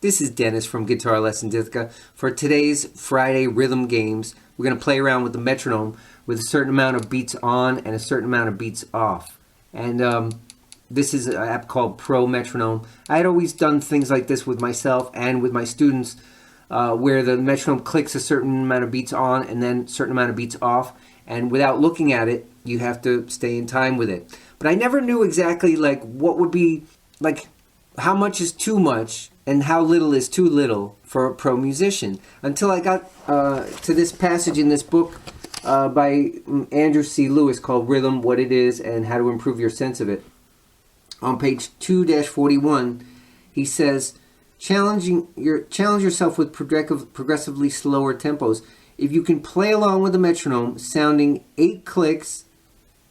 This is Dennis from Guitar Lesson Dithica. For today's Friday rhythm games, we're going to play around with the metronome with a certain amount of beats on and a certain amount of beats off. And this is an app called Pro Metronome. I had always done things like this with myself and with my students where the metronome clicks a certain amount of beats on and then a certain amount of beats off. And without looking at it, you have to stay in time with it. But I never knew exactly like what would be, like how much is too much and how little is too little for a pro musician, until I got to this passage in this book by Andrew C. Lewis called Rhythm, What It Is and How to Improve Your Sense of It. On page 2-41, he says, challenge yourself with progressively slower tempos. If you can play along with the metronome, sounding 8 clicks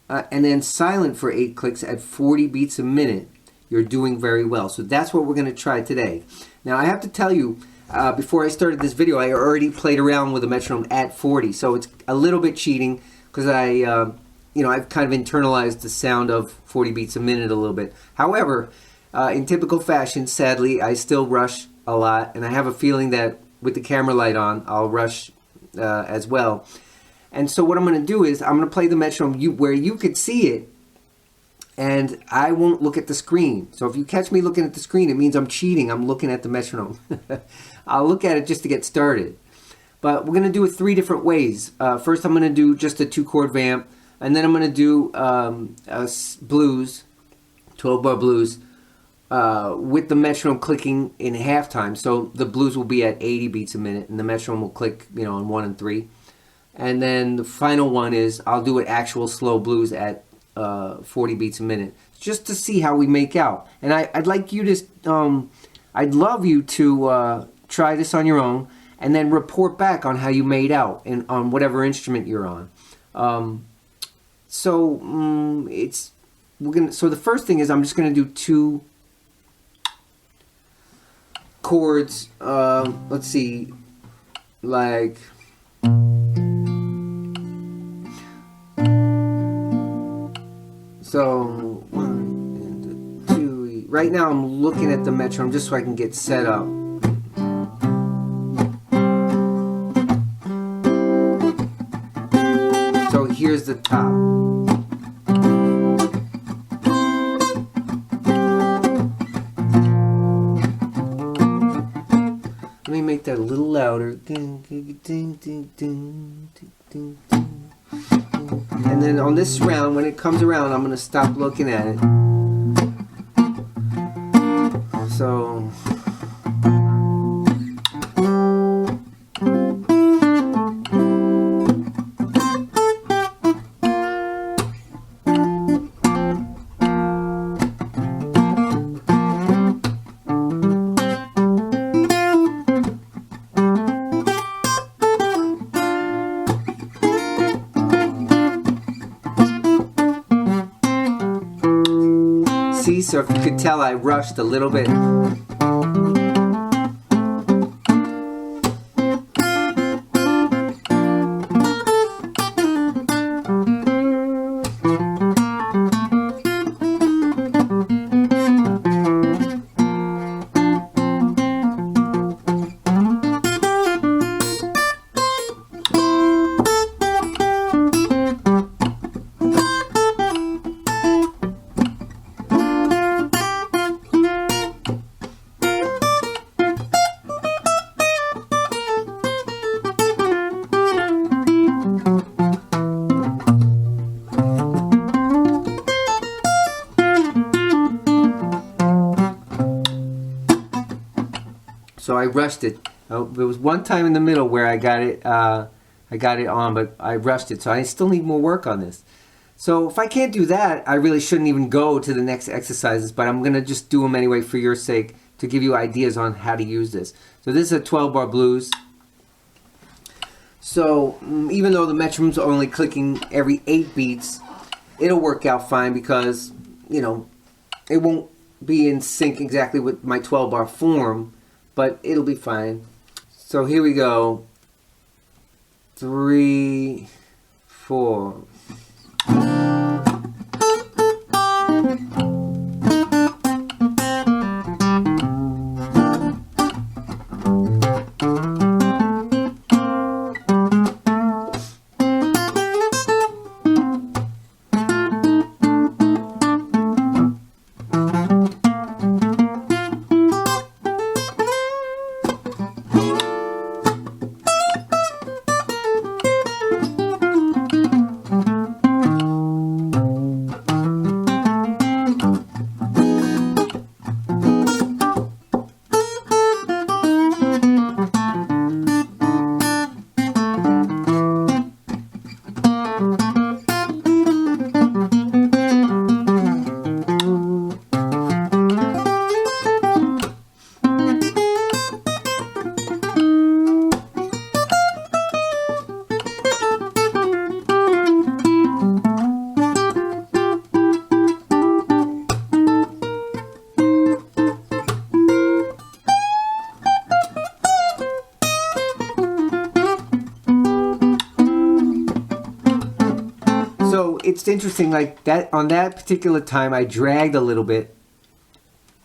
and then silent for 8 clicks at 40 beats a minute, you're doing very well. So that's what we're going to try today. Now I have to tell you, before I started this video, I already played around with the metronome at 40, so it's a little bit cheating because I've kind of internalized the sound of 40 beats a minute a little bit. However, in typical fashion, sadly, I still rush a lot, and I have a feeling that with the camera light on, I'll rush as well. And so what I'm going to do is I'm going to play the metronome where you could see it, and I won't look at the screen. So if you catch me looking at the screen, it means I'm cheating. I'm looking at the metronome. I'll look at it just to get started. But we're going to do it 3 different ways. First, I'm going to do just a 2-chord vamp, and then I'm going to do a blues, 12-bar blues, with the metronome clicking in halftime. So the blues will be at 80 beats a minute, and the metronome will click, on 1 and 3. And then the final one is I'll do an actual slow blues at 40 beats a minute, just to see how we make out. And I'd like you to, I'd love you to try this on your own, and then report back on how you made out on whatever instrument you're on. So the first thing is I'm just gonna do 2 chords. Let's see, like. So 1 and 2. Right now I'm looking at the metronome just so I can get set up. So here's the top. Let me make that a little louder. And then on this round, when it comes around, I'm going to stop looking at it. So So if you could tell, I rushed a little bit. So I rushed it. There was one time in the middle where I got it on, but I rushed it. So I still need more work on this. So if I can't do that, I really shouldn't even go to the next exercises. But I'm gonna just do them anyway for your sake, to give you ideas on how to use this. So this is a 12-bar blues. So even though the metronome's only clicking every 8 beats, it'll work out fine because it won't be in sync exactly with my 12-bar form. But it'll be fine. So here we go. 3, 4. it's interesting, like that on that particular time I dragged a little bit.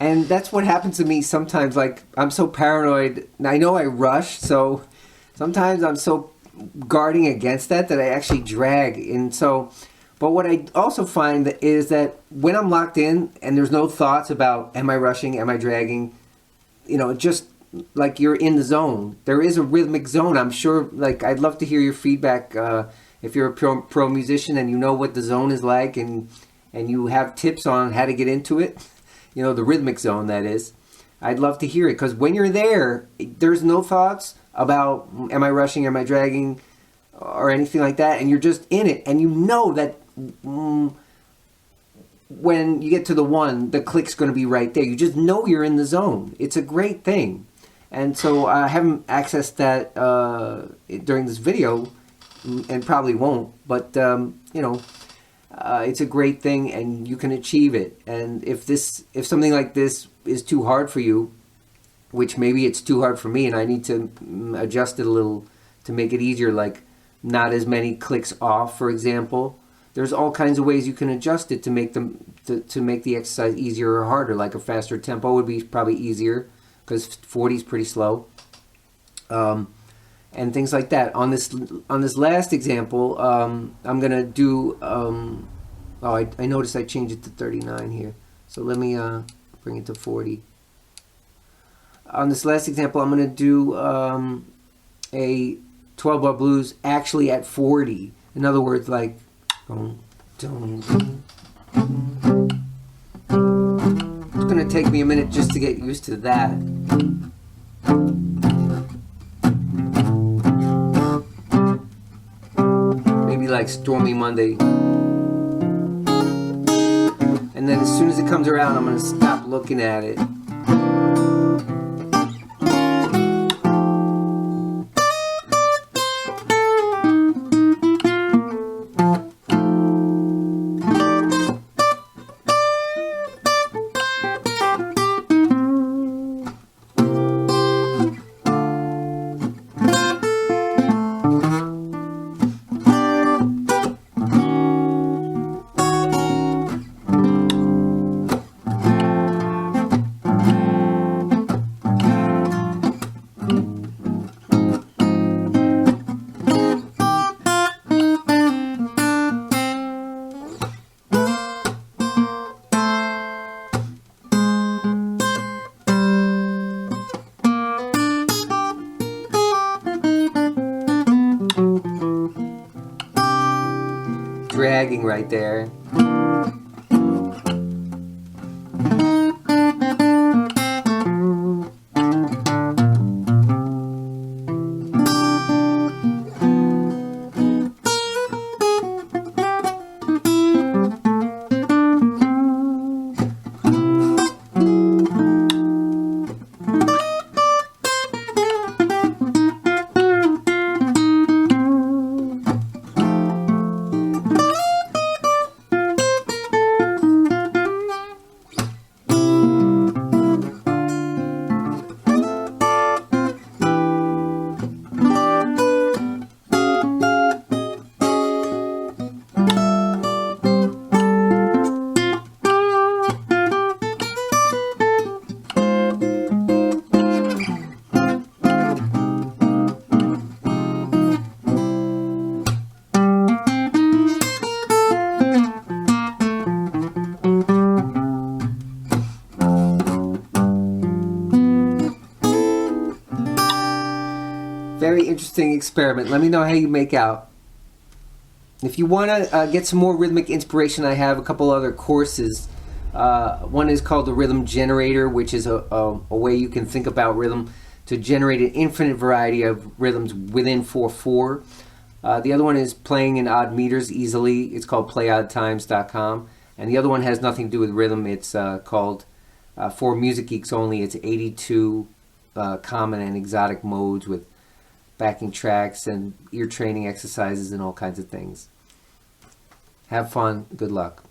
And that's what happens to me sometimes. Like, I'm so paranoid. I know I rush, so sometimes I'm so guarding against that I actually drag. And so, but what I also find is that when I'm locked in and there's no thoughts about am I rushing, am I dragging, just like you're in the zone. There is a rhythmic zone. I'm sure, like, I'd love to hear your feedback if you're a pro musician and you know what the zone is like and you have tips on how to get into it. The rhythmic zone, that is. I'd love to hear it, because when you're there, there's no thoughts about am I rushing, am I dragging, or anything like that, and you're just in it, and you know that when you get to the one, the click's going to be right there. You just know you're in the zone. It's a great thing. And so I haven't accessed that during this video, and probably won't, but it's a great thing, and you can achieve it. And if something like this is too hard for you, which maybe it's too hard for me, and I need to adjust it a little to make it easier, like not as many clicks off, for example. There's all kinds of ways you can adjust it to make to make the exercise easier or harder. Like a faster tempo would be probably easier, because 40 is pretty slow. And things like that. On this last example, I'm gonna do. I noticed I changed it to 39 here, so let me bring it to 40. On this last example, I'm gonna do a 12-bar blues actually at 40. In other words, like. It's gonna take me a minute just to get used to that. Like Stormy Monday. And then as soon as it comes around, I'm going to stop looking at it. Dragging right there. Very interesting experiment. Let me know how you make out. If you want to get some more rhythmic inspiration, I have a couple other courses. One is called the Rhythm Generator, which is a way you can think about rhythm to generate an infinite variety of rhythms within 4/4. The other one is playing in odd meters easily. It's called playoddtimes.com. And the other one has nothing to do with rhythm. It's called, for Music Geeks Only, it's 82 common and exotic modes with backing tracks and ear training exercises and all kinds of things. Have fun. Good luck.